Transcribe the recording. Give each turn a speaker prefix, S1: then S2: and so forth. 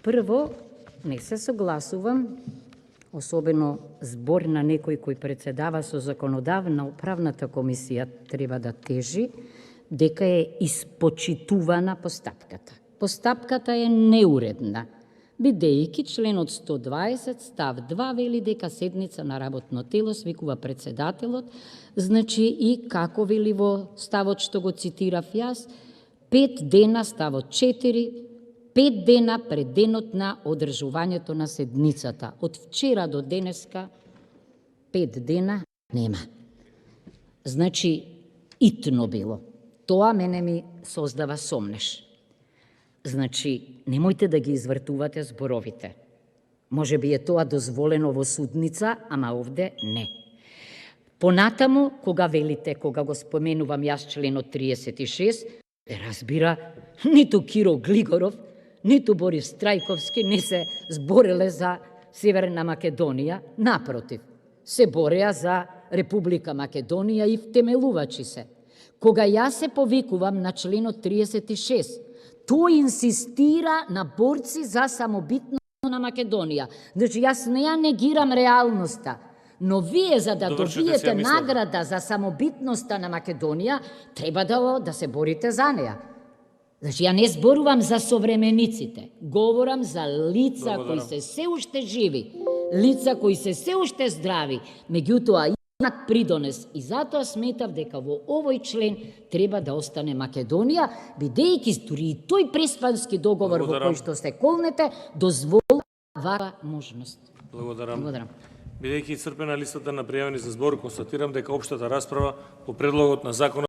S1: Прво, не се согласувам, особено збор на некој кој председава со законодавна управната комисија треба да тежи, дека е испочитувана постапката. Постапката е неуредна, бидејќи членот 120 став 2 вели дека седница на работно тело свикува председателот, значи и како вели во ставот што го цитирав јас, 5 дена, ставот 4, 5 дена пред денот на одржувањето на седницата. Од вчера до денеска 5 дена нема. Значи, итно било. Тоа мене ми создава сомнеш. Значи, немојте да ги извртувате зборовите. Може би е тоа дозволено во судница, ама овде не. Понатаму, кога велите, кога го споменувам јас членот 36, разбира, ниту Киро Глигоров, ниту Борис Трајковски не се збореле за Северна Македонија, напротив, се бореа за Република Македонија и втемелувачи се. Кога јас се повикувам на членот 36, тој инсистира на борци за самобитност на Македонија. Значи, јас не ја негирам реалноста, но вие за да добиете награда за самобитноста на Македонија, треба да се борите за неја. Значи, ја не зборувам за современиците, говорам за лица кои се уште живи, лица кои се уште здрави, меѓутоа имат придонес и затоа сметав дека во овој член треба да остане Македонија, бидејќи дури и тој преспански договор во кој што се колнете дозволува можност.
S2: Благодарам. Бидејќи исцрпена листата на пријавени за збор, констатирам дека општата расправа по предлогот на законот